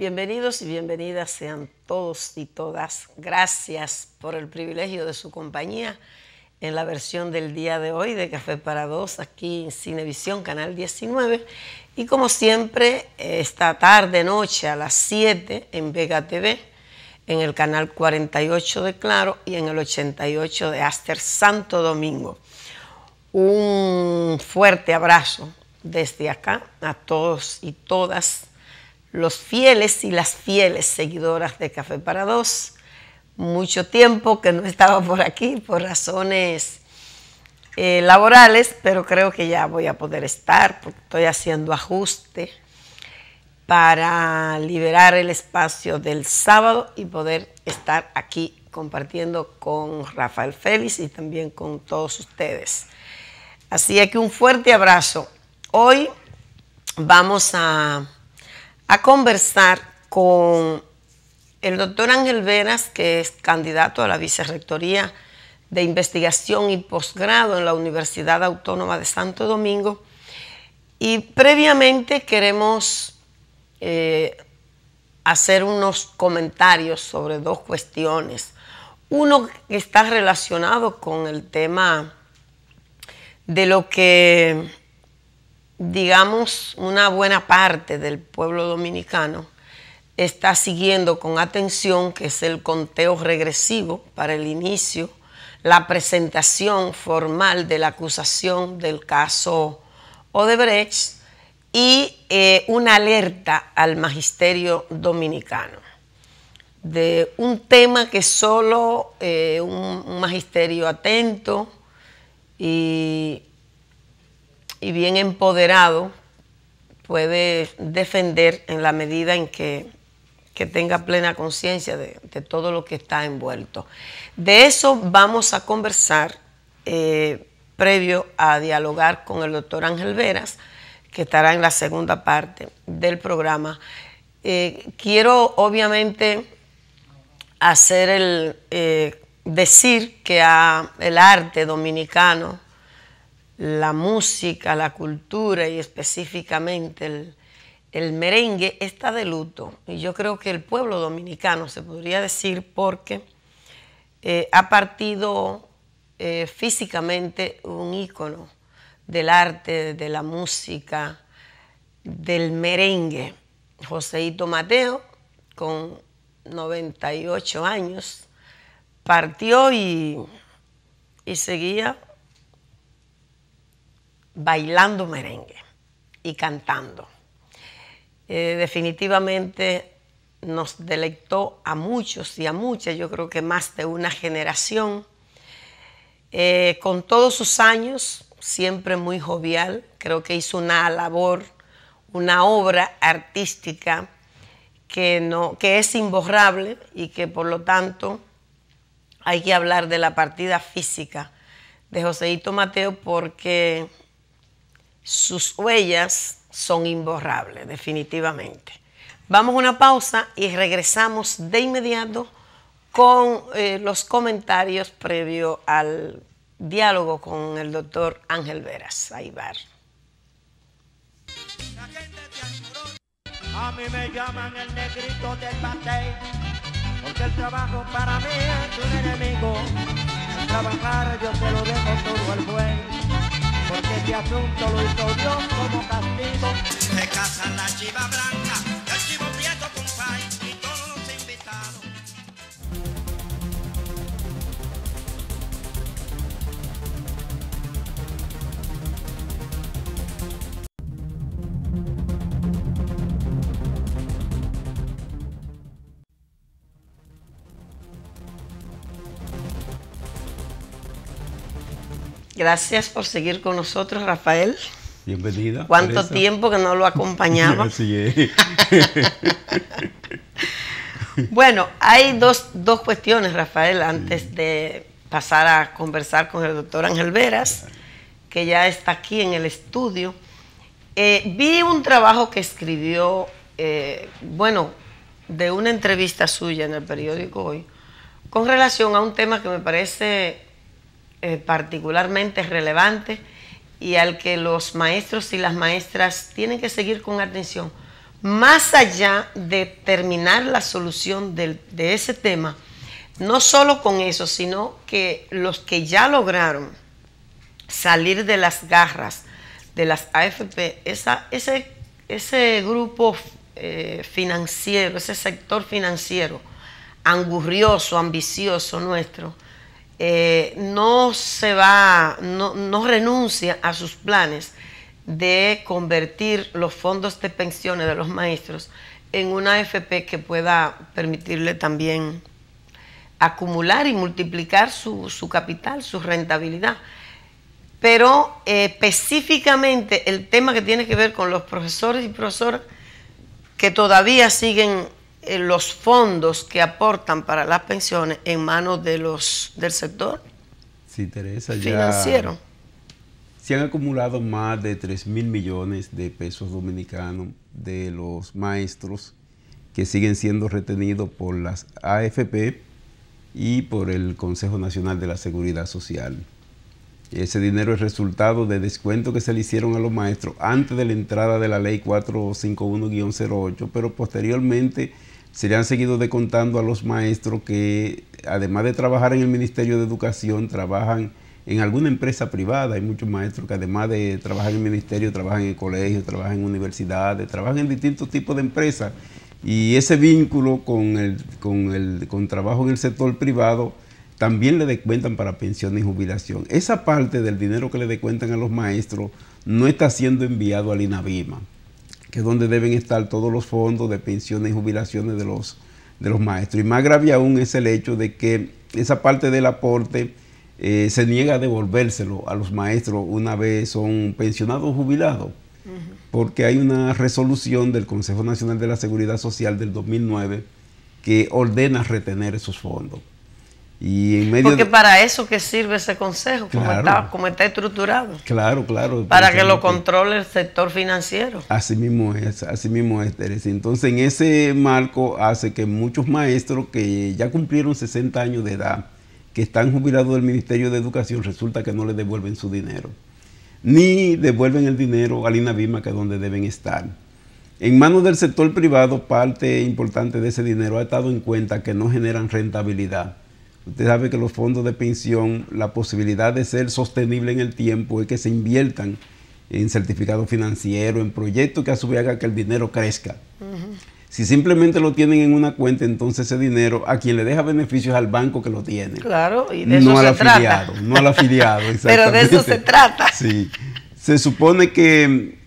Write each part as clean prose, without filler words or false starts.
Bienvenidos y bienvenidas sean todos y todas. Gracias por el privilegio de su compañía en la versión del día de hoy de Café para Dos, aquí en Cinevisión, Canal 19. Y como siempre, esta tarde, noche, a las 7 en Vega TV, en el canal 48 de Claro y en el 88 de Aster Santo Domingo. Un fuerte abrazo desde acá a todos y todas los fieles y las fieles seguidoras de Café para Dos. Mucho tiempo que no estaba por aquí por razones laborales, pero creo que ya voy a poder estar porque estoy haciendo ajuste para liberar el espacio del sábado y poder estar aquí compartiendo con Rafael Félix y también con todos ustedes. Así es que un fuerte abrazo. Hoy vamos a conversar con el doctor Ángel Veras, que es candidato a la Vicerrectoría de Investigación y Posgrado en la Universidad Autónoma de Santo Domingo. Y previamente queremos hacer unos comentarios sobre dos cuestiones. Uno que está relacionado con el tema de lo que, digamos, una buena parte del pueblo dominicano está siguiendo con atención, que es el conteo regresivo para el inicio, la presentación formal de la acusación del caso Odebrecht y una alerta al magisterio dominicano de un tema que solo un magisterio atento y bien empoderado puede defender en la medida en que tenga plena conciencia de todo lo que está envuelto. De eso vamos a conversar previo a dialogar con el doctor Ángel Veras, que estará en la segunda parte del programa. Quiero obviamente decir que el arte dominicano, la música, la cultura y específicamente el merengue está de luto. Y yo creo que el pueblo dominicano, se podría decir, porque ha partido físicamente un ícono del arte, de la música, del merengue. Joséito Mateo, con 98 años, partió y seguía bailando merengue y cantando. Definitivamente nos deleitó a muchos y a muchas, yo creo que más de una generación, con todos sus años, siempre muy jovial. Creo que hizo una labor, una obra artística que es imborrable y que por lo tanto hay que hablar de la partida física de Joséito Mateo, porque sus huellas son imborrables, definitivamente. Vamos a una pausa y regresamos de inmediato con los comentarios previo al diálogo con el doctor Ángel Veras. Ahí va. A mí me llaman el negrito del batey, porque el trabajo para mí es un enemigo. Al trabajar yo se lo dejo todo al buey, porque este asunto lo hizo Dios como castigo. Se casan la chiva blanca, el chivo prieto con pay y todos los invitados. Gracias por seguir con nosotros, Rafael. Bienvenida. ¿Cuánto tiempo que no lo acompañaba? Así es. Bueno, hay dos cuestiones, Rafael, antes de pasar a conversar con el doctor Ángel Veras, que ya está aquí en el estudio. Vi un trabajo que escribió, de una entrevista suya en el periódico Hoy, con relación a un tema que me parece particularmente relevante y al que los maestros y las maestras tienen que seguir con atención, más allá de terminar la solución de ese tema, no solo con eso, sino que los que ya lograron salir de las garras de las AFP, ese grupo financiero, ese sector financiero angurrioso, ambicioso nuestro, no renuncia a sus planes de convertir los fondos de pensiones de los maestros en una AFP que pueda permitirle también acumular y multiplicar su capital, su rentabilidad. Pero específicamente el tema que tiene que ver con los profesores y profesoras que todavía siguen los fondos que aportan para las pensiones en manos del sector sí, Teresa, financiero. Se han acumulado más de 3.000 millones de pesos dominicanos de los maestros que siguen siendo retenidos por las AFP y por el Consejo Nacional de la Seguridad Social. Ese dinero es resultado de descuentos que se le hicieron a los maestros antes de la entrada de la ley 451-08, pero posteriormente se le han seguido descontando a los maestros que, además de trabajar en el Ministerio de Educación, trabajan en alguna empresa privada. Hay muchos maestros que, además de trabajar en el ministerio, trabajan en el colegio, trabajan en universidades, trabajan en distintos tipos de empresas. Y ese vínculo con trabajo en el sector privado también le descuentan para pensiones y jubilación. Esa parte del dinero que le descuentan a los maestros no está siendo enviado al INAVIMA, que es donde deben estar todos los fondos de pensiones y jubilaciones de los maestros. Y más grave aún es el hecho de que esa parte del aporte se niega a devolvérselo a los maestros una vez son pensionados o jubilados, porque hay una resolución del Consejo Nacional de la Seguridad Social del 2009 que ordena retener esos fondos. Y en medio porque para eso que sirve ese consejo, claro, como está estructurado. Claro, claro. Para que lo controle el sector financiero. Así mismo es, Teresa. Entonces, en ese marco hace que muchos maestros que ya cumplieron 60 años de edad, que están jubilados del Ministerio de Educación, resulta que no les devuelven su dinero, ni devuelven el dinero al INAVIMA, que es donde deben estar. En manos del sector privado, parte importante de ese dinero ha estado en cuenta que no generan rentabilidad. Usted sabe que los fondos de pensión, la posibilidad de ser sostenible en el tiempo es que se inviertan en certificados financieros, en proyectos que a su vez hagan que el dinero crezca. Si simplemente lo tienen en una cuenta, entonces ese dinero a quien le deja beneficios es al banco que lo tiene. Claro, y de eso se trata. No al afiliado, Pero de eso se trata. Sí. Se supone que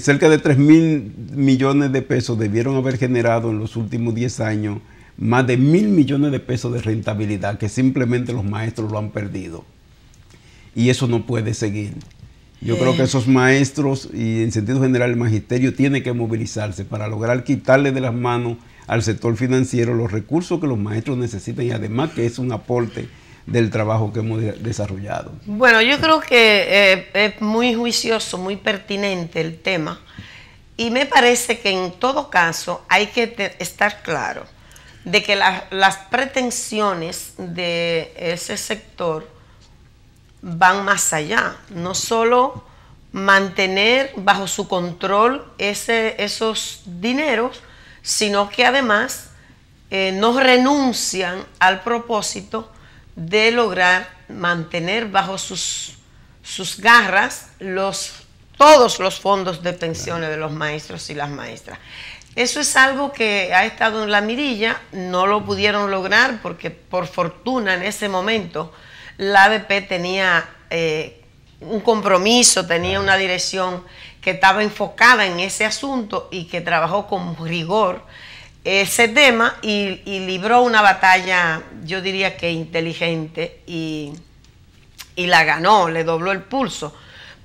cerca de 3.000 millones de pesos debieron haber generado en los últimos 10 años más de 1.000 millones de pesos de rentabilidad que simplemente los maestros lo han perdido. Y eso no puede seguir. Yo creo que esos maestros y en sentido general el magisterio tiene que movilizarse para lograr quitarle de las manos al sector financiero los recursos que los maestros necesitan y además que es un aporte del trabajo que hemos desarrollado. Bueno, yo creo que es muy juicioso, muy pertinente el tema y me parece que en todo caso hay que estar claro de que las pretensiones de ese sector van más allá, no solo mantener bajo su control esos dineros, sino que además no renuncian al propósito de lograr mantener bajo sus garras todos los fondos de pensiones de los maestros y las maestras. Eso es algo que ha estado en la mirilla, no lo pudieron lograr porque por fortuna en ese momento la ADP tenía un compromiso, tenía una dirección que estaba enfocada en ese asunto y que trabajó con rigor ese tema y libró una batalla, yo diría que inteligente y la ganó, le dobló el pulso.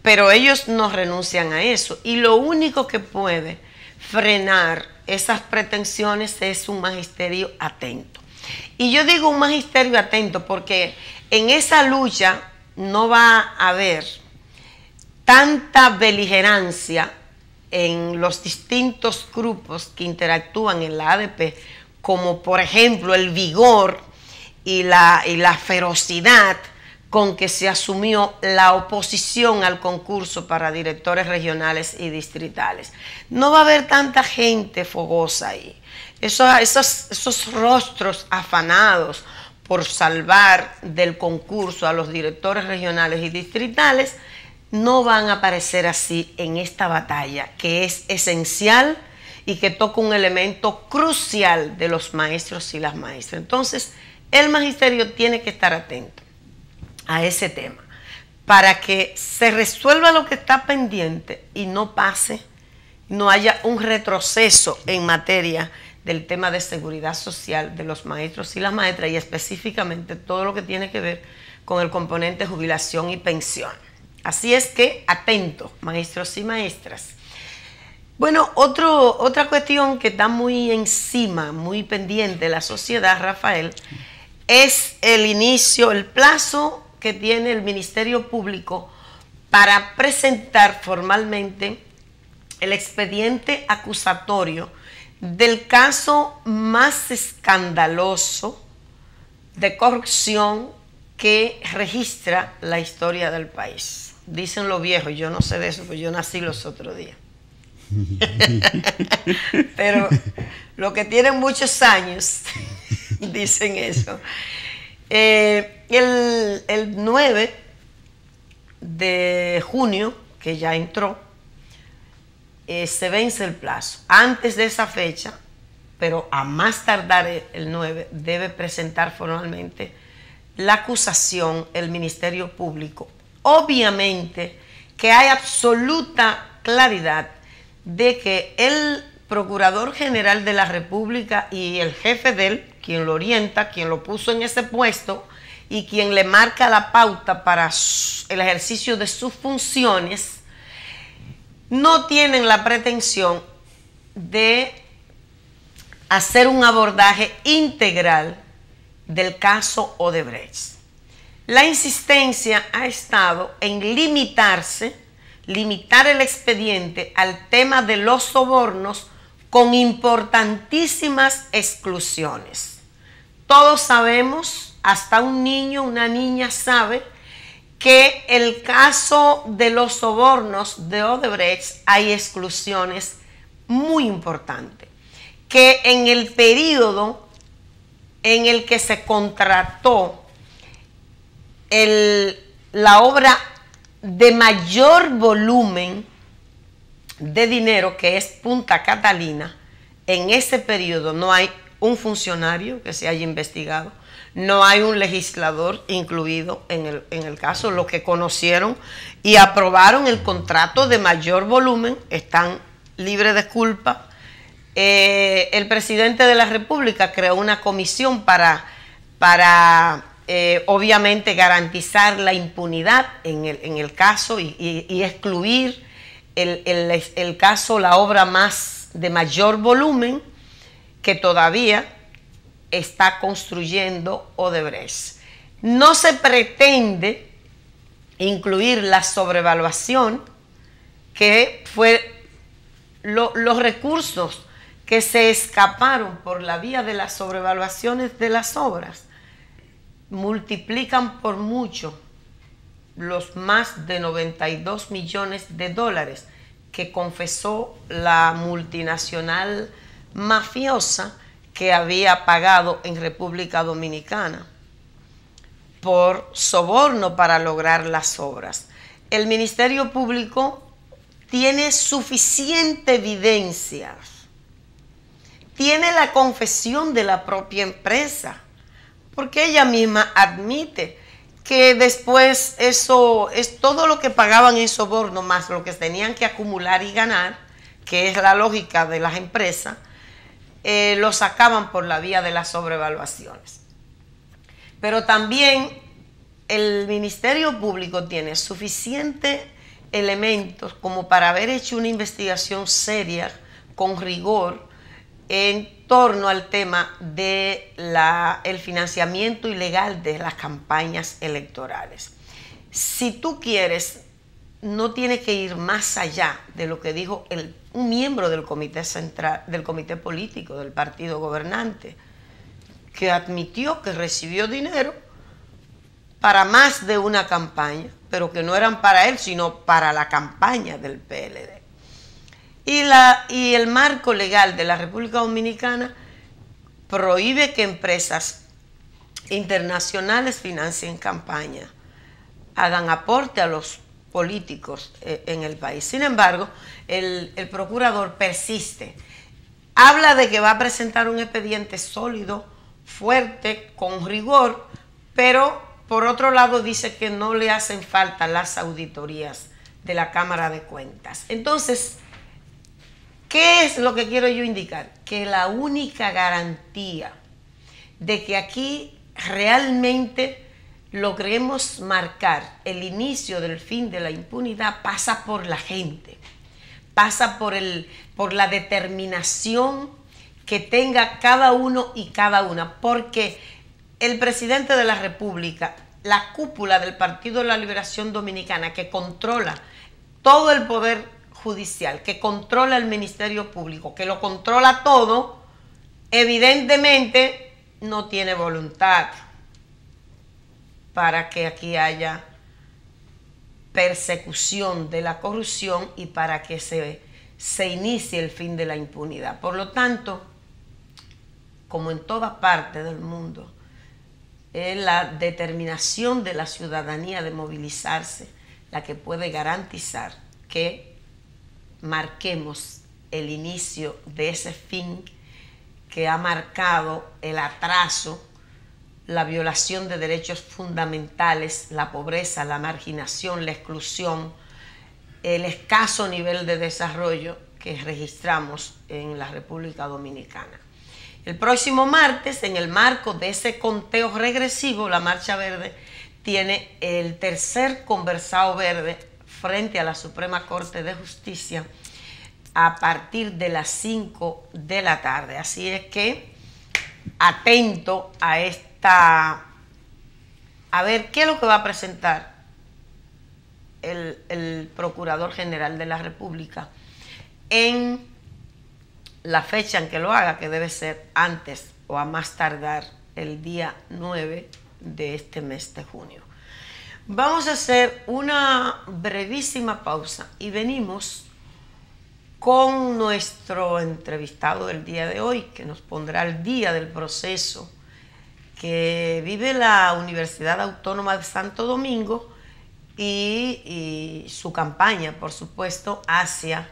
Pero ellos no renuncian a eso y lo único que puede frenar esas pretensiones es un magisterio atento. Y yo digo un magisterio atento porque en esa lucha no va a haber tanta beligerancia en los distintos grupos que interactúan en la ADP, como por ejemplo el vigor y la ferocidad con que se asumió la oposición al concurso para directores regionales y distritales. No va a haber tanta gente fogosa ahí. Esos rostros afanados por salvar del concurso a los directores regionales y distritales no van a aparecer así en esta batalla, que es esencial y que toca un elemento crucial de los maestros y las maestras. Entonces, el magisterio tiene que estar atento a ese tema para que se resuelva lo que está pendiente y no pase, no haya un retroceso en materia del tema de seguridad social de los maestros y las maestras, y específicamente todo lo que tiene que ver con el componente jubilación y pensión. Así es que, atentos, maestros y maestras. Bueno, otra cuestión que está muy encima, muy pendiente de la sociedad, Rafael, es el plazo que tiene el Ministerio Público para presentar formalmente el expediente acusatorio del caso más escandaloso de corrupción que registra la historia del país. Dicen los viejos, yo no sé de eso, pues yo nací los otros días. Pero los que tienen muchos años dicen eso. El 9 de junio, que ya entró, se vence el plazo. Antes de esa fecha, pero a más tardar el 9, debe presentar formalmente la acusación el Ministerio Público. Obviamente que hay absoluta claridad de que el Procurador General de la República y el jefe de él, quien lo orienta, quien lo puso en ese puesto y quien le marca la pauta para el ejercicio de sus funciones, no tienen la pretensión de hacer un abordaje integral del caso Odebrecht. La insistencia ha estado en limitar el expediente al tema de los sobornos con importantísimas exclusiones. Todos sabemos, hasta un niño, una niña sabe, que el caso de los sobornos de Odebrecht hay exclusiones muy importantes, que en el periodo en el que se contrató la obra de mayor volumen de dinero, que es Punta Catalina, en ese periodo no hay un funcionario que se haya investigado, no hay un legislador incluido en el caso. Los que conocieron y aprobaron el contrato de mayor volumen están libres de culpa. El presidente de la República creó una comisión para obviamente garantizar la impunidad en el caso y excluir el caso, la obra de mayor volumen que todavía está construyendo Odebrecht. No se pretende incluir la sobrevaluación, que fue los recursos que se escaparon por la vía de las sobrevaluaciones de las obras, multiplican por mucho los más de 92 millones de dólares que confesó la multinacional mafiosa que había pagado en República Dominicana por soborno para lograr las obras. El Ministerio Público tiene suficiente evidencia, tiene la confesión de la propia empresa, porque ella misma admite que después eso es todo lo que pagaban en soborno más lo que tenían que acumular y ganar, que es la lógica de las empresas, lo sacaban por la vía de las sobrevaluaciones. Pero también el Ministerio Público tiene suficientes elementos como para haber hecho una investigación seria, con rigor, en torno al tema de el financiamiento ilegal de las campañas electorales. Si tú quieres, no tiene que ir más allá de lo que dijo un miembro del comité central, del comité político del partido gobernante, que admitió que recibió dinero para más de una campaña, pero que no eran para él, sino para la campaña del PLD. Y el marco legal de la República Dominicana prohíbe que empresas internacionales financien campaña, hagan aporte a los políticos en el país. Sin embargo, el procurador persiste. Habla de que va a presentar un expediente sólido, fuerte, con rigor, pero por otro lado dice que no le hacen falta las auditorías de la Cámara de Cuentas. Entonces, ¿qué es lo que quiero yo indicar? Que la única garantía de que aquí realmente logremos marcar el inicio del fin de la impunidad pasa por la gente, pasa por la determinación que tenga cada uno y cada una, porque el presidente de la República, la cúpula del Partido de la Liberación Dominicana, que controla todo el poder judicial, que controla el Ministerio Público, que lo controla todo, evidentemente no tiene voluntad para que aquí haya persecución de la corrupción y para que se inicie el fin de la impunidad. Por lo tanto, como en toda parte del mundo, es la determinación de la ciudadanía de movilizarse la que puede garantizar que marquemos el inicio de ese fin que ha marcado el atraso, la violación de derechos fundamentales, la pobreza, la marginación, la exclusión, el escaso nivel de desarrollo que registramos en la República Dominicana. El próximo martes, en el marco de ese conteo regresivo, la Marcha Verde tiene el tercer conversado verde frente a la Suprema Corte de Justicia a partir de las 5 de la tarde. Así es que atento a ver qué es lo que va a presentar el Procurador General de la República en la fecha en que lo haga, que debe ser antes o a más tardar el día 9 de este mes de junio. Vamos a hacer una brevísima pausa y venimos con nuestro entrevistado del día de hoy, que nos pondrá al día del proceso que vive la Universidad Autónoma de Santo Domingo y su campaña, por supuesto, hacia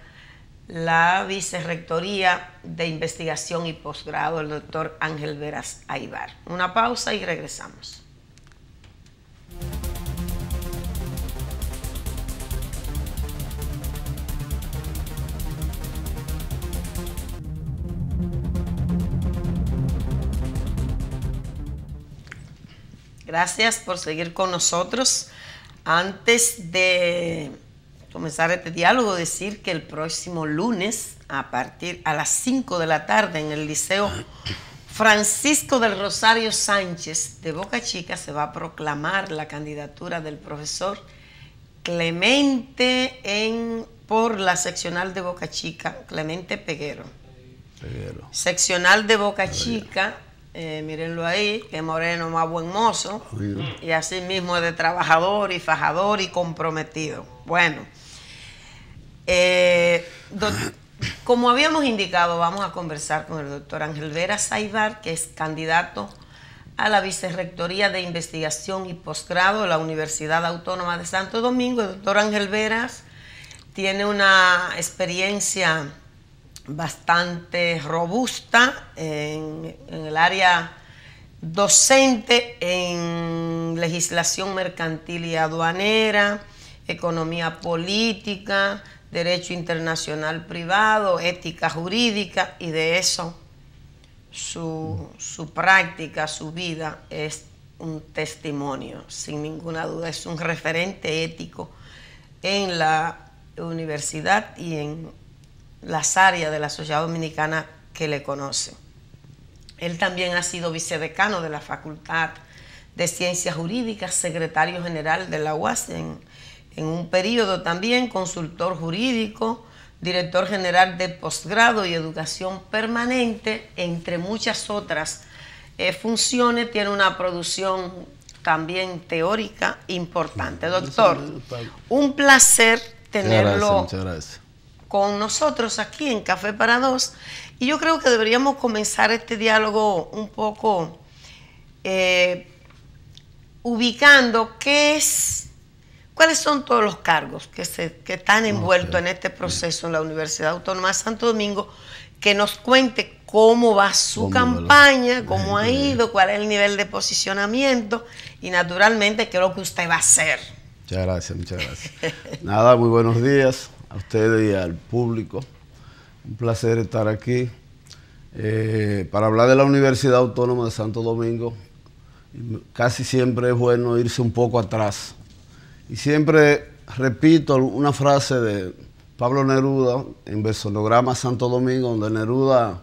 la Vicerrectoría de Investigación y Posgrado, el doctor Ángel Veras Aybar. Una pausa y regresamos. Gracias por seguir con nosotros. Antes de comenzar este diálogo, decir que el próximo lunes, a las 5 de la tarde, en el Liceo Francisco del Rosario Sánchez de Boca Chica, se va a proclamar la candidatura del profesor Clemente por la seccional de Boca Chica, Clemente Peguero. Seccional de Boca Chica. Mírenlo ahí, que moreno más buen mozo, y así mismo es de trabajador y fajador y comprometido. Bueno, como habíamos indicado, vamos a conversar con el doctor Ángel Veras Aybar, que es candidato a la Vicerrectoría de Investigación y Posgrado de la Universidad Autónoma de Santo Domingo. El doctor Ángel Veras tiene una experiencia bastante robusta en el área docente, en legislación mercantil y aduanera, economía política, derecho internacional privado, ética jurídica, y de eso su práctica, su vida es un testimonio, sin ninguna duda. Es un referente ético en la universidad y en las áreas de la sociedad dominicana que le conocen. Él también ha sido vicedecano de la Facultad de Ciencias Jurídicas, secretario general de la UAS en un periodo también, consultor jurídico, director general de posgrado y educación permanente, entre muchas otras funciones. Tiene una producción también teórica importante. Doctor, un placer tenerlo muchas gracias. Con nosotros aquí en Café para Dos. Y yo creo que deberíamos comenzar este diálogo un poco ubicando cuáles son todos los cargos que están envueltos en este proceso en la Universidad Autónoma de Santo Domingo, que nos cuente cómo va su campaña, cómo ha ido, cuál es el nivel de posicionamiento y naturalmente qué es lo que usted va a hacer. Muchas gracias, muchas gracias. Nada, muy buenos días a ustedes y al público. Un placer estar aquí para hablar de la Universidad Autónoma de Santo Domingo. Casi siempre es bueno irse un poco atrás. Y siempre repito una frase de Pablo Neruda en Versonograma Santo Domingo, donde Neruda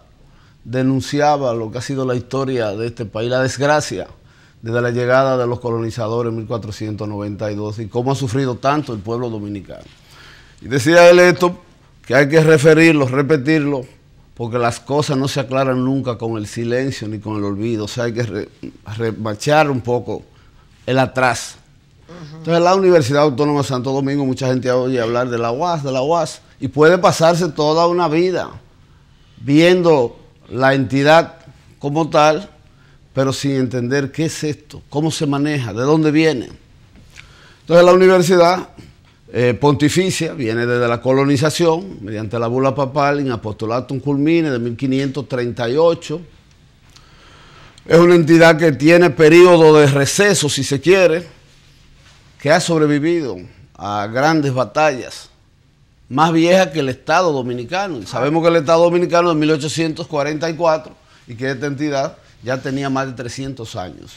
denunciaba lo que ha sido la historia de este país, la desgracia desde la llegada de los colonizadores en 1492 y cómo ha sufrido tanto el pueblo dominicano. Y decía él esto, que hay que referirlo, repetirlo, porque las cosas no se aclaran nunca con el silencio ni con el olvido. O sea, hay que remachar un poco el atrás. Entonces, la Universidad Autónoma de Santo Domingo, mucha gente oye hablar de la UAS, y puede pasarse toda una vida viendo la entidad como tal, pero sin entender qué es esto, cómo se maneja, de dónde viene. Entonces, la universidad pontificia viene desde la colonización, mediante la bula papal in apostolatum culmine de 1538. Es una entidad que tiene periodo de receso, si se quiere, que ha sobrevivido a grandes batallas, más vieja que el Estado Dominicano. Y sabemos que el Estado Dominicano es de 1844 y que esta entidad ya tenía más de 300 años.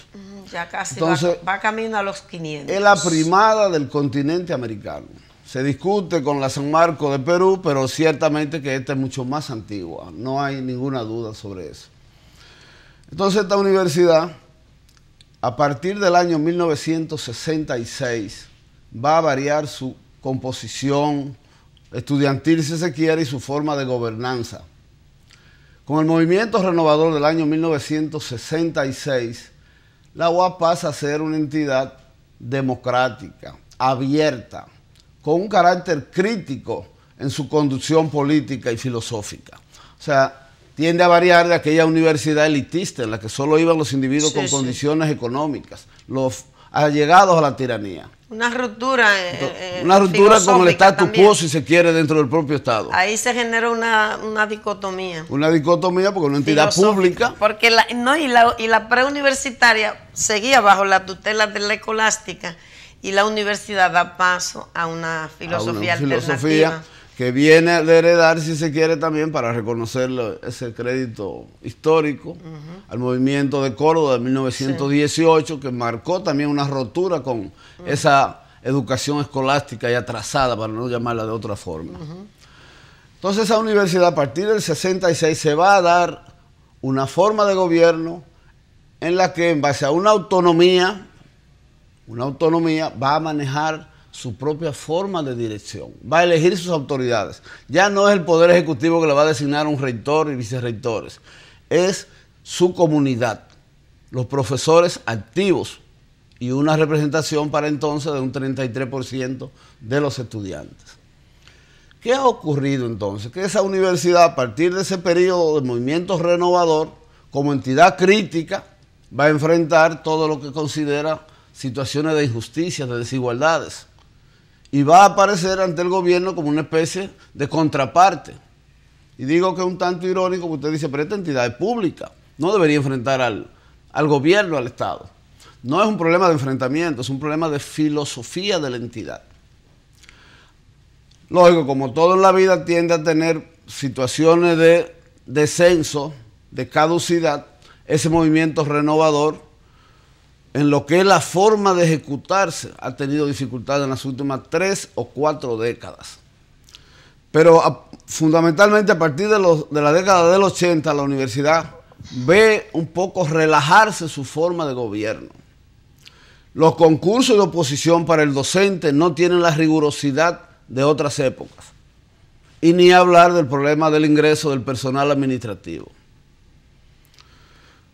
Ya casi. Entonces, va camino a los 500. Es la primada del continente americano. Se discute con la San Marcos de Perú, pero ciertamente que esta es mucho más antigua. No hay ninguna duda sobre eso. Entonces, esta universidad, a partir del año 1966, va a variar su composición estudiantil, si se quiere, y su forma de gobernanza. Con el movimiento renovador del año 1966, la UAS pasa a ser una entidad democrática, abierta, con un carácter crítico en su conducción política y filosófica. O sea, tiende a variar de aquella universidad elitista en la que solo iban los individuos con condiciones económicas, los allegados a la tiranía. Una ruptura con el status quo, si se quiere, dentro del propio Estado. Ahí se genera una dicotomía. Una dicotomía porque una entidad pública. Porque la preuniversitaria seguía bajo la tutela de la escolástica y la universidad da paso a una filosofía alternativa. Que viene de heredar, si se quiere, también para reconocer ese crédito histórico al movimiento de Córdoba de 1918, que marcó también una rotura con esa educación escolástica y atrasada, para no llamarla de otra forma. Entonces, esa universidad, a partir del 66, se va a dar una forma de gobierno en la que, en base a una autonomía va a manejar su propia forma de dirección, va a elegir sus autoridades. Ya no es el Poder Ejecutivo que le va a designar un rector y vicerrectores, es su comunidad, los profesores activos y una representación para entonces de un 33% de los estudiantes. ¿Qué ha ocurrido entonces? Que esa universidad, a partir de ese periodo de movimiento renovador, como entidad crítica, va a enfrentar todo lo que considera situaciones de injusticias, de desigualdades, y va a aparecer ante el gobierno como una especie de contraparte. Y digo que es un tanto irónico, porque usted dice, pero esta entidad es pública, no debería enfrentar al gobierno, al Estado. No es un problema de enfrentamiento, es un problema de filosofía de la entidad. Lógico, como todo en la vida tiende a tener situaciones de descenso, de caducidad, ese movimiento renovador, en lo que es la forma de ejecutarse, ha tenido dificultades en las últimas 3 o 4 décadas. Pero fundamentalmente a partir de la década del 80, la universidad ve un poco relajarse su forma de gobierno. Los concursos de oposición para el docente no tienen la rigurosidad de otras épocas. Y ni hablar del problema del ingreso del personal administrativo.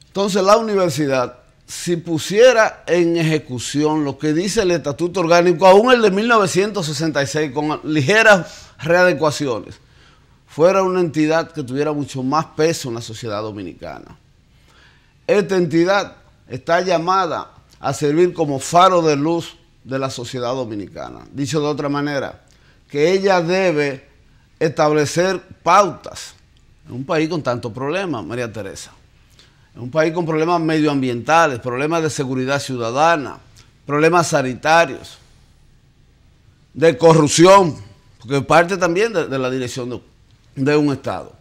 Entonces la universidad si pusiera en ejecución lo que dice el Estatuto Orgánico, aún el de 1966, con ligeras readecuaciones, fuera una entidad que tuviera mucho más peso en la sociedad dominicana. Esta entidad está llamada a servir como faro de luz de la sociedad dominicana. Dicho de otra manera, que ella debe establecer pautas en un país con tantos problemas, María Teresa. En un país con problemas medioambientales, problemas de seguridad ciudadana, problemas sanitarios, de corrupción, porque parte también de la dirección de un Estado.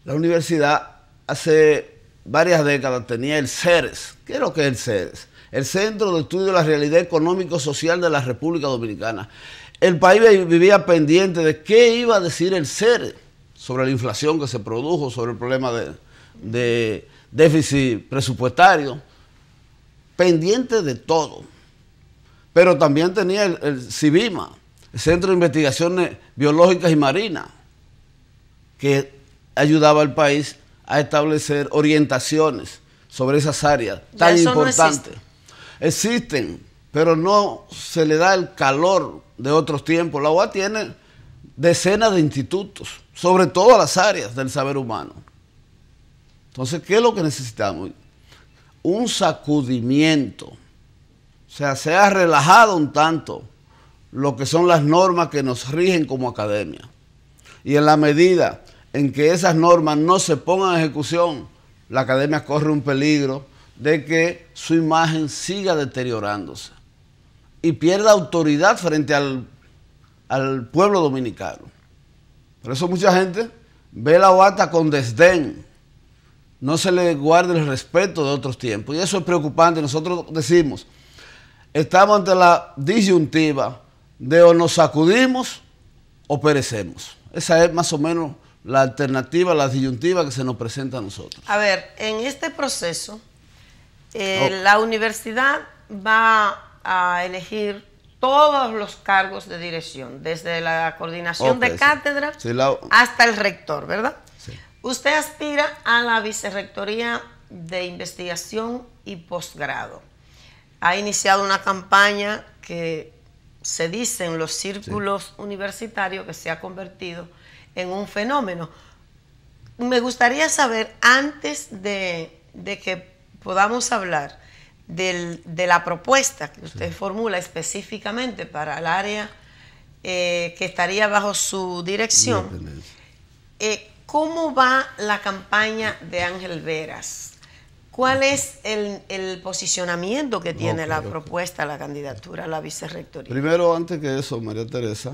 La universidad hace varias décadas tenía el CERES. ¿Qué es lo que es el CERES? El Centro de Estudio de la Realidad Económico-Social de la República Dominicana. El país vivía pendiente de qué iba a decir el CERES sobre la inflación que se produjo, sobre el problema de déficit presupuestario, pendiente de todo. Pero también tenía el CIVIMA, el Centro de Investigaciones Biológicas y Marinas, que ayudaba al país a establecer orientaciones sobre esas áreas tan importantes. No existen, pero no se le da el calor de otros tiempos. La UAS tiene decenas de institutos sobre todas las áreas del saber humano. Entonces, ¿qué es lo que necesitamos? Un sacudimiento. O sea, se ha relajado un tanto lo que son las normas que nos rigen como academia. Y en la medida en que esas normas no se pongan en ejecución, la academia corre un peligro de que su imagen siga deteriorándose y pierda autoridad frente al pueblo dominicano. Por eso mucha gente ve la UAS con desdén, no se le guarda el respeto de otros tiempos, y eso es preocupante. Nosotros decimos, estamos ante la disyuntiva de o nos sacudimos o perecemos. Esa es más o menos la alternativa, la disyuntiva que se nos presenta a nosotros. A ver, en este proceso, la universidad va a elegir todos los cargos de dirección, desde la coordinación de cátedra hasta el rector, ¿verdad? Sí. Usted aspira a la vicerrectoría de investigación y posgrado. Ha iniciado una campaña que se dice en los círculos universitarios que se ha convertido en un fenómeno. Me gustaría saber, antes de que podamos hablar de la propuesta que usted formula específicamente para el área que estaría bajo su dirección, ¿cómo va la campaña de Ángel Veras? ¿Cuál es el posicionamiento que tiene la propuesta, la candidatura a la vicerrectoría? Primero, antes que eso, María Teresa,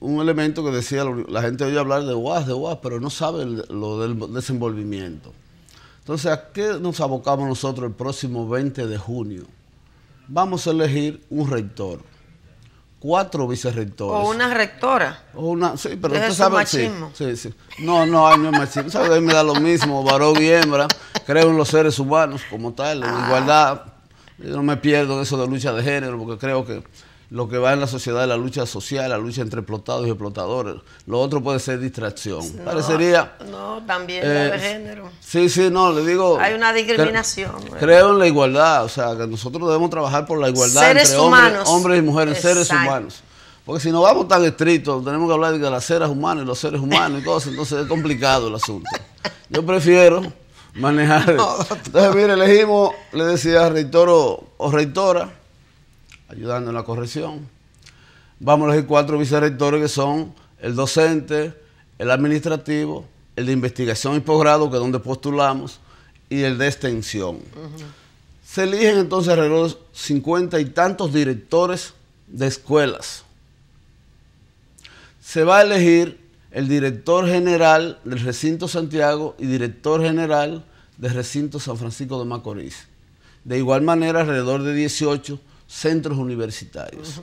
un elemento que decía, la gente oye hablar de UAS, pero no sabe lo del desenvolvimiento. Entonces, ¿a qué nos abocamos nosotros el próximo 20 de junio? Vamos a elegir un rector, 4 vicerrectores. O una rectora. O una, sí, pero usted sabe, machismo. Sí. No es machismo. ¿Sabe? A mí me da lo mismo, varón y hembra. Creo en los seres humanos como tal, en igualdad. Yo no me pierdo en eso de lucha de género, porque creo que lo que va en la sociedad es la lucha social, la lucha entre explotados y explotadores. Lo otro puede ser distracción. No, parecería... No, también la de género. Sí, no, le digo... Hay una discriminación. Creo en la igualdad, o sea, que nosotros debemos trabajar por la igualdad seres entre humanos. Hombres y mujeres, seres humanos. Porque si no vamos tan estrictos, tenemos que hablar de las seres humanas y los seres humanos y cosas, entonces es complicado el asunto. Yo prefiero manejar... Entonces, mire, elegimos, le decía, rector o rectora, ayudando en la corrección. Vamos a elegir 4 vicerrectores, que son el docente, el administrativo, el de investigación y posgrado, que es donde postulamos, y el de extensión. Se eligen entonces alrededor de 50 y tantos directores de escuelas. Se va a elegir el director general del recinto Santiago y director general del recinto San Francisco de Macorís. De igual manera, alrededor de 18 centros universitarios.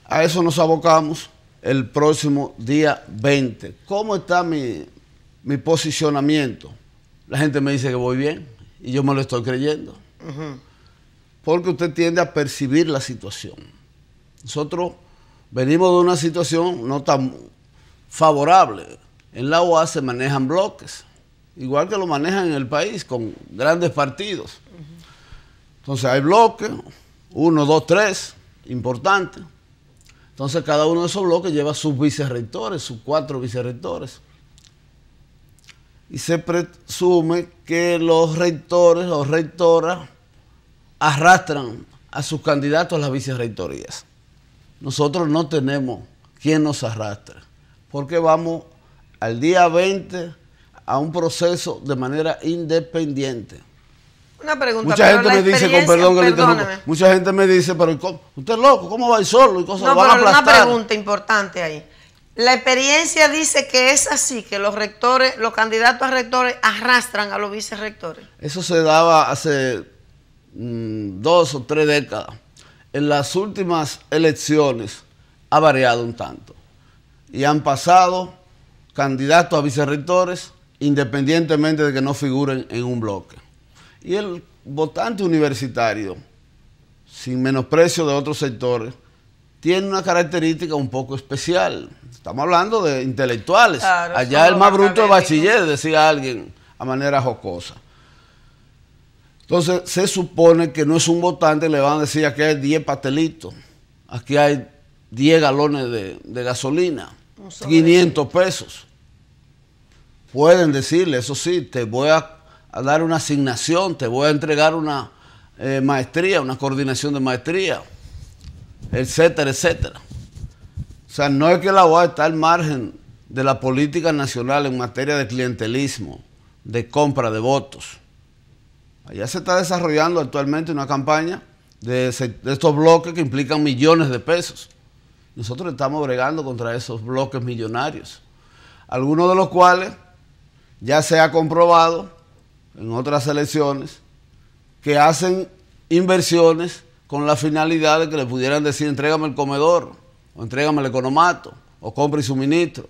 A eso nos abocamos el próximo día 20. ¿Cómo está mi posicionamiento? La gente me dice que voy bien y yo me lo estoy creyendo. Porque usted tiende a percibir la situación. Nosotros venimos de una situación no tan favorable. En la UAS se manejan bloques. igual que lo manejan en el país, con grandes partidos. Entonces hay bloques, 1, 2, 3, importantes. Entonces cada uno de esos bloques lleva sus vicerrectores, sus 4 vicerrectores. Y se presume que los rectores o rectoras arrastran a sus candidatos a las vicerrectorías. Nosotros no tenemos quien nos arrastre, porque vamos al día 20 a un proceso de manera independiente. Una pregunta. Mucha gente me dice, con perdón que le interrumpa, mucha gente me dice, pero usted es loco, ¿cómo va a ir solo? Y cosas, no, lo van a pero aplastar. una pregunta importante ahí. La experiencia dice que es así, que los rectores, los candidatos a rectores arrastran a los vicerrectores. Eso se daba hace 2 o 3 décadas. En las últimas elecciones ha variado un tanto. Y han pasado candidatos a vicerrectores independientemente de que no figuren en un bloque. Y el votante universitario, sin menosprecio de otros sectores, tiene una característica un poco especial. Estamos hablando de intelectuales. Claro, allá el más bruto es bachiller, decía alguien a manera jocosa. Entonces se supone que no es un votante, le van a decir aquí hay 10 pastelitos, aquí hay 10 galones de gasolina, 500 pesos. Pueden decirle, eso sí, te voy a dar una asignación, te voy a entregar una maestría, una coordinación de maestría, etcétera, etcétera. O sea, no es que la UAS está al margen de la política nacional en materia de clientelismo, de compra de votos. Allá se está desarrollando actualmente una campaña de estos bloques que implican millones de pesos. Nosotros estamos bregando contra esos bloques millonarios, algunos de los cuales ya se ha comprobado en otras elecciones que hacen inversiones con la finalidad de que le pudieran decir entrégame el comedor, o entrégame el economato, o compre y suministro.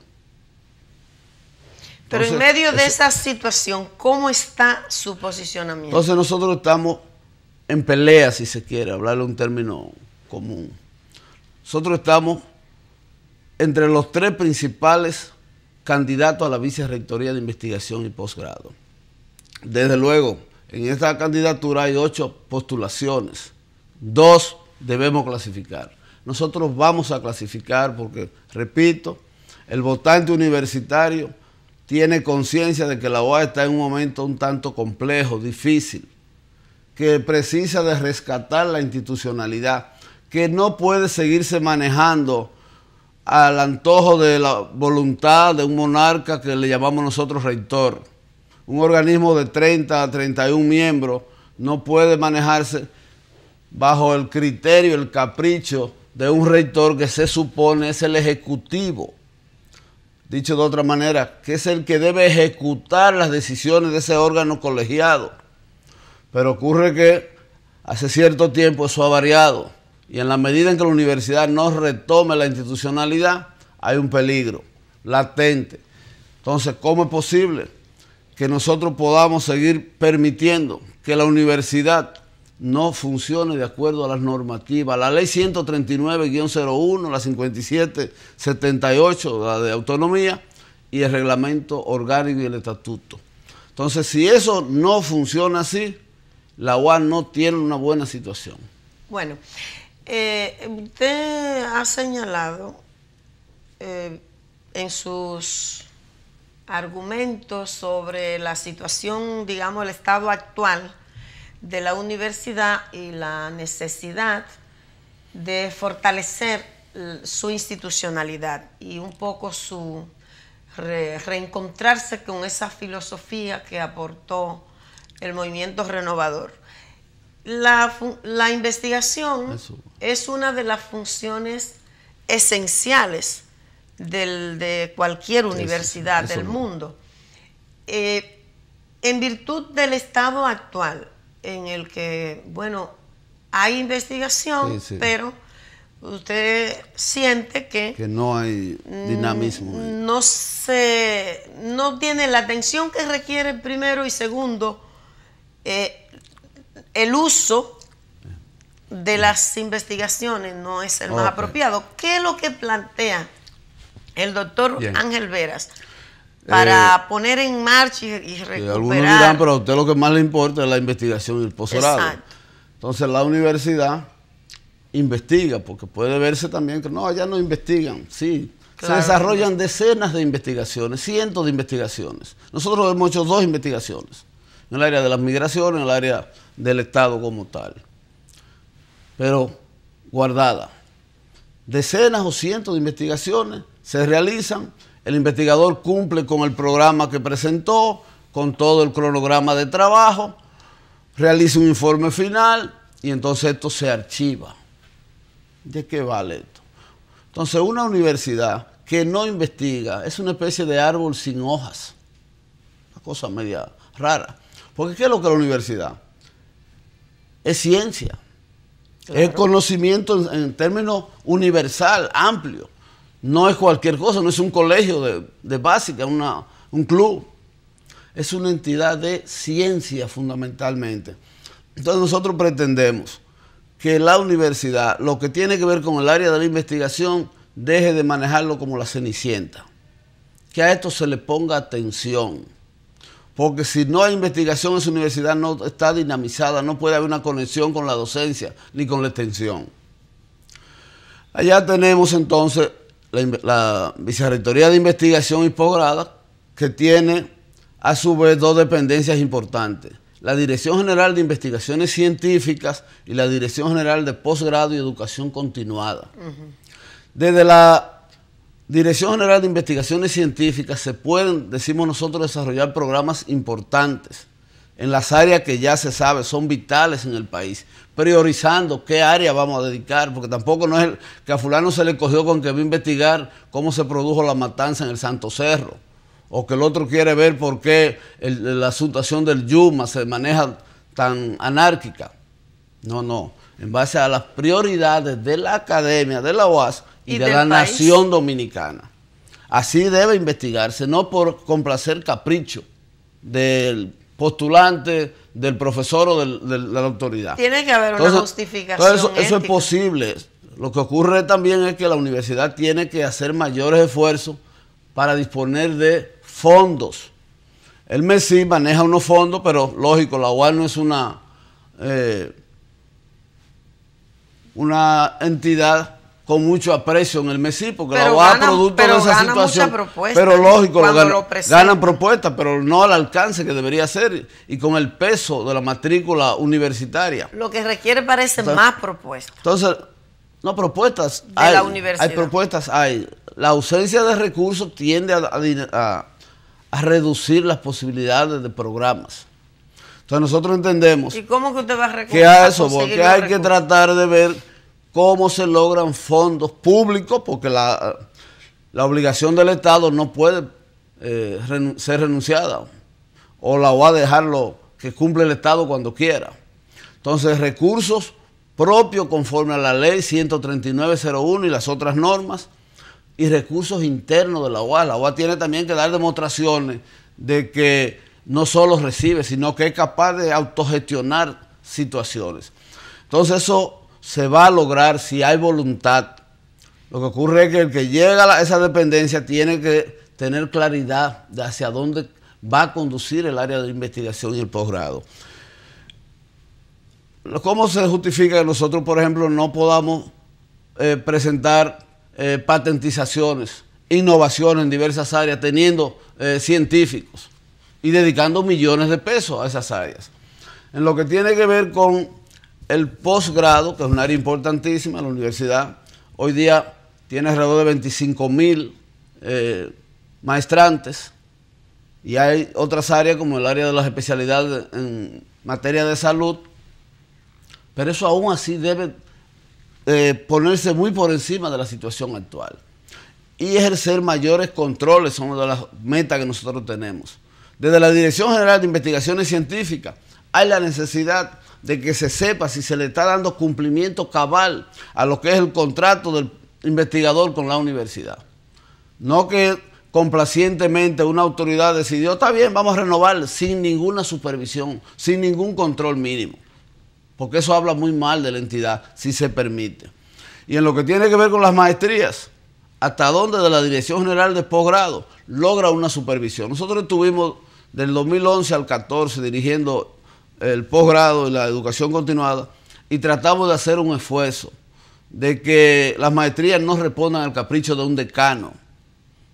Pero entonces, en medio de esa situación, ¿cómo está su posicionamiento? Entonces nosotros estamos en pelea, si se quiere, hablarle un término común. Nosotros estamos entre los 3 principales candidatos a la vicerrectoría de investigación y posgrado. Desde luego, en esta candidatura hay 8 postulaciones. 2 debemos clasificar. Nosotros vamos a clasificar porque, repito, el votante universitario tiene conciencia de que la UAS está en un momento un tanto complejo, difícil, que precisa de rescatar la institucionalidad, que no puede seguirse manejando al antojo de la voluntad de un monarca que le llamamos nosotros rector. Un organismo de 30 a 31 miembros no puede manejarse bajo el criterio, el capricho de un rector que se supone es el ejecutivo. Dicho de otra manera, que es el que debe ejecutar las decisiones de ese órgano colegiado. Pero ocurre que hace cierto tiempo eso ha variado. Y en la medida en que la universidad no retome la institucionalidad, hay un peligro latente. Entonces, ¿cómo es posible que nosotros podamos seguir permitiendo que la universidad no funcione de acuerdo a las normativas? La ley 139-01, la 5778, la de autonomía, y el reglamento orgánico y el estatuto. Entonces, si eso no funciona así, la UAS no tiene una buena situación. Bueno, usted ha señalado en sus argumentos sobre la situación, digamos, el estado actual de la universidad y la necesidad de fortalecer su institucionalidad y un poco su reencontrarse con esa filosofía que aportó el movimiento renovador. La investigación es una de las funciones esenciales de cualquier universidad del mundo. En virtud del estado actual, en el que, bueno, hay investigación, pero usted siente que no hay dinamismo. No tiene la atención que requiere, primero, y segundo, el uso de las investigaciones no es el más apropiado. ¿Qué es lo que plantea el doctor Ángel Veras para poner en marcha y recuperar. Algunos dirán, pero a usted lo que más le importa es la investigación y el posgrado. Exacto. Entonces la universidad investiga, porque puede verse también que no, allá no investigan. Sí, claro, se desarrollan decenas de investigaciones, cientos de investigaciones. Nosotros hemos hecho 2 investigaciones, en el área de las migraciones, en el área del Estado como tal. Pero guardada. Decenas o cientos de investigaciones se realizan, el investigador cumple con el programa que presentó, con todo el cronograma de trabajo, realiza un informe final y entonces esto se archiva. ¿De qué vale esto? Entonces una universidad que no investiga es una especie de árbol sin hojas, una cosa media rara. Porque ¿qué es lo que es la universidad? Es ciencia. Claro. Es conocimiento en términos universal, amplio. No es cualquier cosa, no es un colegio de básica, un club. Es una entidad de ciencia fundamentalmente. Entonces nosotros pretendemos que la universidad, lo que tiene que ver con el área de la investigación, deje de manejarlo como la Cenicienta. Que a esto se le ponga atención. Porque si no hay investigación, esa universidad no está dinamizada, no puede haber una conexión con la docencia ni con la extensión. Allá tenemos entonces la Vicerrectoría de Investigación y Posgrado, que tiene a su vez 2 dependencias importantes. La Dirección General de Investigaciones Científicas y la Dirección General de Posgrado y Educación Continuada. Desde la Dirección General de Investigaciones Científicas se pueden, decimos nosotros, desarrollar programas importantes en las áreas que ya se sabe son vitales en el país, priorizando qué área vamos a dedicar, porque tampoco no es que a fulano se le cogió con que va a investigar cómo se produjo la matanza en el Santo Cerro, o que el otro quiere ver por qué la situación del Yuma se maneja tan anárquica. No, en base a las prioridades de la academia, de la UAS y de la nación dominicana. Así debe investigarse, no por complacer capricho del postulante, del profesor o de la autoridad. Tiene que haber una justificación. Eso es posible. Lo que ocurre también es que la universidad tiene que hacer mayores esfuerzos para disponer de fondos. El MESI maneja unos fondos, pero lógico, la UAS no es una entidad con mucho aprecio en el MESI, porque la UAS producto de esa situación, pero lógico, ganan propuestas, pero no al alcance que debería ser y con el peso de la matrícula universitaria. Lo que requiere parece más propuestas. Entonces, no propuestas de la universidad. Hay propuestas, hay. La ausencia de recursos tiende a reducir las posibilidades de programas. Entonces nosotros entendemos. ¿Y cómo que usted va a recurrir? Que a eso, porque hay que tratar de ver cómo se logran fondos públicos, porque la obligación del Estado no puede ser renunciada, o la va a dejarlo que cumple el Estado cuando quiera. Entonces, recursos propios conforme a la ley 139.01 y las otras normas, y recursos internos de la UAS. La UAS tiene también que dar demostraciones de que no solo recibe, sino que es capaz de autogestionar situaciones. Entonces, eso se va a lograr si hay voluntad. Lo que ocurre es que el que llega a esa dependencia tiene que tener claridad de hacia dónde va a conducir el área de investigación y el posgrado. ¿Cómo se justifica que nosotros, por ejemplo, no podamos presentar patentizaciones, innovaciones en diversas áreas, teniendo científicos y dedicando millones de pesos a esas áreas? En lo que tiene que ver con el posgrado, que es un área importantísima, la universidad hoy día tiene alrededor de 25.000 maestrantes, y hay otras áreas como el área de las especialidades en materia de salud, pero eso aún así debe ponerse muy por encima de la situación actual y ejercer mayores controles. Son una de las metas que nosotros tenemos. Desde la Dirección General de Investigaciones Científicas hay la necesidad de que se sepa si se le está dando cumplimiento cabal a lo que es el contrato del investigador con la universidad. No que complacientemente una autoridad decidió, está bien, vamos a renovar sin ninguna supervisión, sin ningún control mínimo, porque eso habla muy mal de la entidad, si se permite. Y en lo que tiene que ver con las maestrías, hasta dónde de la Dirección General de Posgrado logra una supervisión. Nosotros estuvimos del 2011 al 14 dirigiendo el posgrado y la educación continuada y tratamos de hacer un esfuerzo de que las maestrías no respondan al capricho de un decano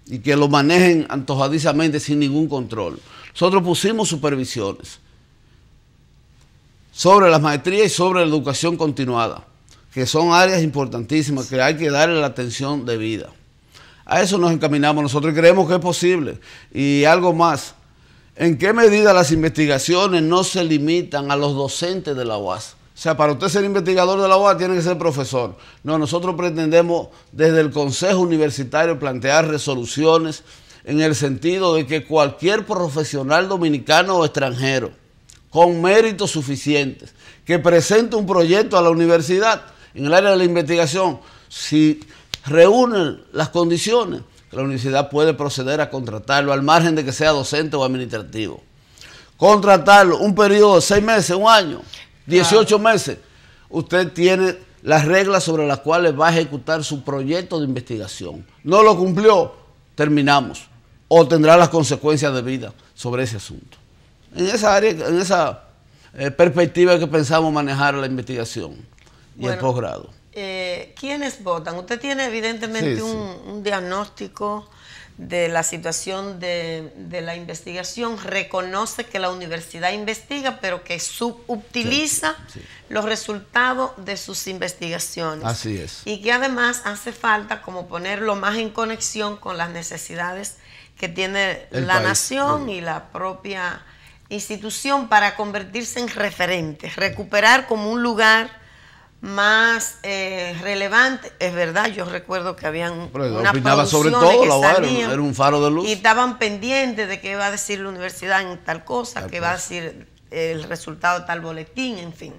y que lo manejen antojadizamente sin ningún control. Nosotros pusimos supervisiones sobre las maestrías y sobre la educación continuada, que son áreas importantísimas que hay que darle la atención debida. A eso nos encaminamos nosotros y creemos que es posible. Y algo más, ¿en qué medida las investigaciones no se limitan a los docentes de la UAS? O sea, para usted ser investigador de la UAS tiene que ser profesor. No, nosotros pretendemos desde el Consejo Universitario plantear resoluciones en el sentido de que cualquier profesional dominicano o extranjero con méritos suficientes que presente un proyecto a la universidad en el área de la investigación, si reúnen las condiciones, la universidad puede proceder a contratarlo al margen de que sea docente o administrativo. Contratarlo un periodo de 6 meses, 1 año, 18 meses. Usted tiene las reglas sobre las cuales va a ejecutar su proyecto de investigación. No lo cumplió, terminamos. O tendrá las consecuencias debidas sobre ese asunto. En esa área, en esa perspectiva que pensamos manejar la investigación y el posgrado. ¿Quiénes votan? Usted tiene evidentemente un diagnóstico de la situación de la investigación, reconoce que la universidad investiga, pero que subutiliza los resultados de sus investigaciones. Así es. Y que además hace falta como ponerlo más en conexión con las necesidades que tiene la nación y la propia institución para convertirse en referente, recuperar como un lugar más relevante. Es verdad, yo recuerdo que habían una opinaba sobre todo, era un faro de luz. Y estaban pendientes de qué iba a decir la universidad en tal cosa, qué va a decir el resultado de tal boletín, en fin.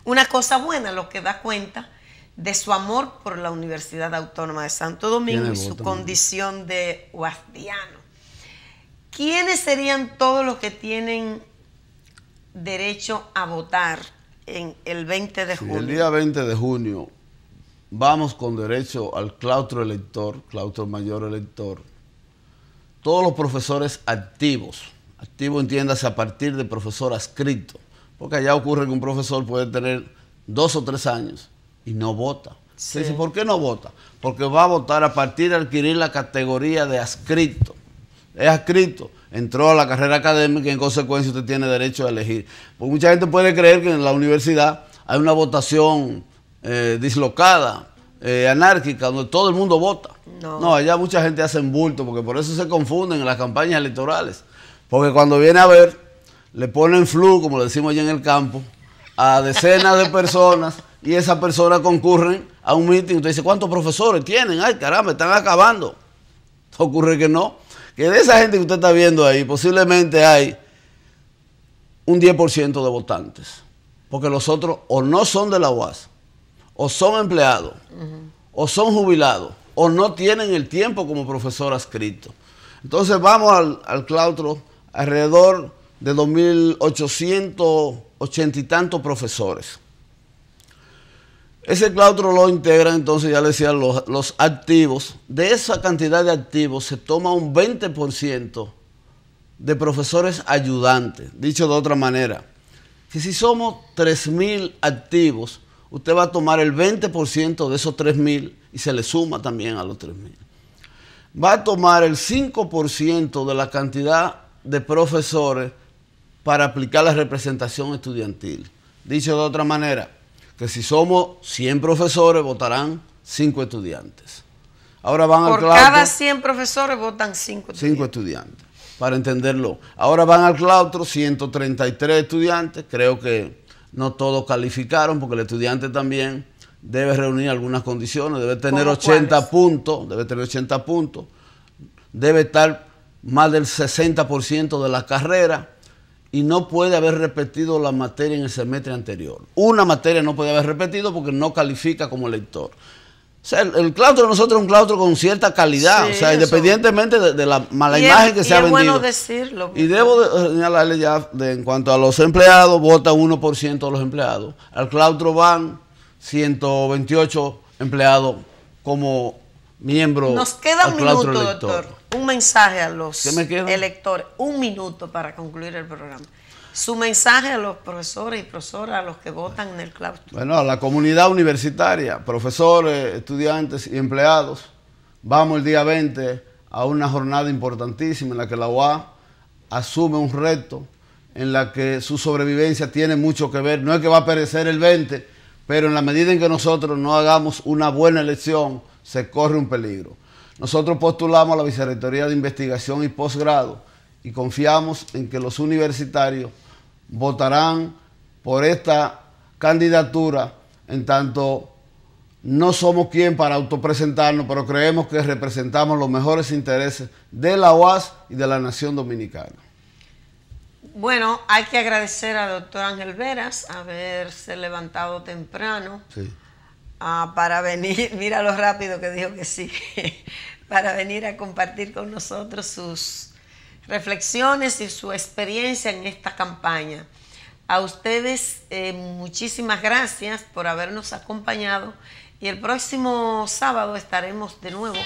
Una cosa buena, lo que da cuenta de su amor por la Universidad Autónoma de Santo Domingo y su condición de huastiano. ¿Quiénes serían todos los que tienen derecho a votar en el 20 de junio? El día 20 de junio vamos con derecho al claustro elector, claustro mayor elector. Todos los profesores activos, activo entiéndase a partir de profesor adscrito, porque allá ocurre que un profesor puede tener 2 o 3 años y no vota. Se dice, ¿por qué no vota? Porque va a votar a partir de adquirir la categoría de adscrito. Es adscrito, entró a la carrera académica y en consecuencia usted tiene derecho a elegir. Porque mucha gente puede creer que en la universidad hay una votación dislocada, anárquica, donde todo el mundo vota. No, allá mucha gente hace en bulto, porque por eso se confunden en las campañas electorales. Porque cuando viene a ver, le ponen flu, como le decimos allá en el campo, a decenas de personas y esas personas concurren a un meeting. Usted dice, ¿cuántos profesores tienen? Ay, caramba, están acabando. Ocurre que no. Que de esa gente que usted está viendo ahí, posiblemente hay un 10% de votantes. Porque los otros o no son de la UAS, o son empleados, o son jubilados, o no tienen el tiempo como profesor adscrito. Entonces vamos al claustro alrededor de 2.880 y tantos profesores. Ese claustro lo integran entonces, ya le decía, los activos. De esa cantidad de activos se toma un 20% de profesores ayudantes. Dicho de otra manera, que si somos 3.000 activos, usted va a tomar el 20% de esos 3.000 y se le suma también a los 3.000. Va a tomar el 5% de la cantidad de profesores para aplicar la representación estudiantil. Dicho de otra manera, que si somos 100 profesores, votarán 5 estudiantes. Ahora van al claustro. Por cada 100 profesores votan 5 estudiantes. 5 estudiantes, para entenderlo. Ahora van al claustro 133 estudiantes. Creo que no todos calificaron, porque el estudiante también debe reunir algunas condiciones. Debe tener 80 puntos. Debe tener 80 puntos. Debe estar más del 60% de la carrera. Y no puede haber repetido la materia en el semestre anterior. Una materia no puede haber repetido porque no califica como lector. O sea, el claustro de nosotros es un claustro con cierta calidad, sí, o sea, independientemente de la mala imagen que se ha vendido. Es bueno decirlo. Y debo señalarle ya, en cuanto a los empleados, vota 1% de los empleados. Al claustro van 128 empleados como miembros. Nos queda un minuto, doctor. un mensaje a los ¿Qué me queda? electores, 1 minuto para concluir el programa. Su mensaje a los profesores y profesoras, a los que votan en el claustro. Bueno, a la comunidad universitaria, profesores, estudiantes y empleados, vamos el día 20 a una jornada importantísima en la que la UAS asume un reto, en la que su sobrevivencia tiene mucho que ver. No es que va a perecer el 20, pero en la medida en que nosotros no hagamos una buena elección, se corre un peligro. Nosotros postulamos a la Vicerrectoría de Investigación y Posgrado y confiamos en que los universitarios votarán por esta candidatura, en tanto no somos quien para autopresentarnos, pero creemos que representamos los mejores intereses de la UAS y de la nación dominicana. Bueno, hay que agradecer al doctor Ángel Veras haberse levantado temprano para venir, mira lo rápido que dijo que sí, para venir a compartir con nosotros sus reflexiones y su experiencia en esta campaña. A ustedes muchísimas gracias por habernos acompañado y el próximo sábado estaremos de nuevo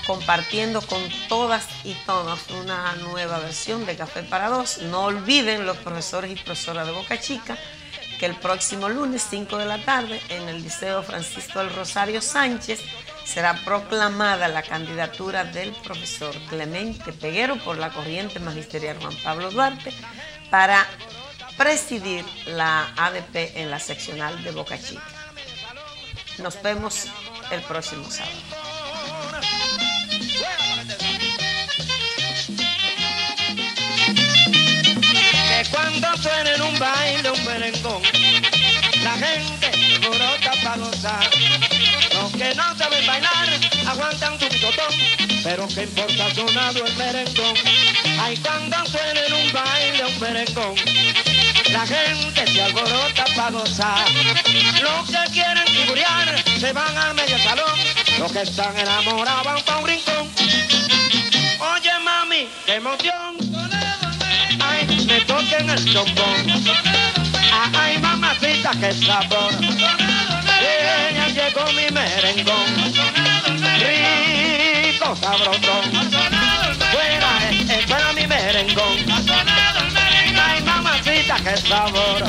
compartiendo con todas y todos una nueva versión de Café para Dos. No olviden, los profesores y profesoras de Boca Chica, que el próximo lunes 5 de la tarde en el Liceo Francisco del Rosario Sánchez será proclamada la candidatura del profesor Clemente Peguero por la corriente magisterial Juan Pablo Duarte para presidir la ADP en la seccional de Boca Chica. Nos vemos el próximo sábado. Que cuando suena en un baile un merengón, la gente brota para gozar. Los que no saben bailar aguantan su botón, pero qué importa sonado el merengón. Ay, cuando suena en un baile un merengón, la gente se alborota para gozar. Los que quieren figurear se van al medio salón, los que están enamorados van para un rincón. Oye mami, qué emoción, ay, me toquen el trombón. Ay, mamacita, qué sabor, ya llegó mi merengón. Rico, sabrosón, fuera mi merengón. Ay, mamacita, qué sabor,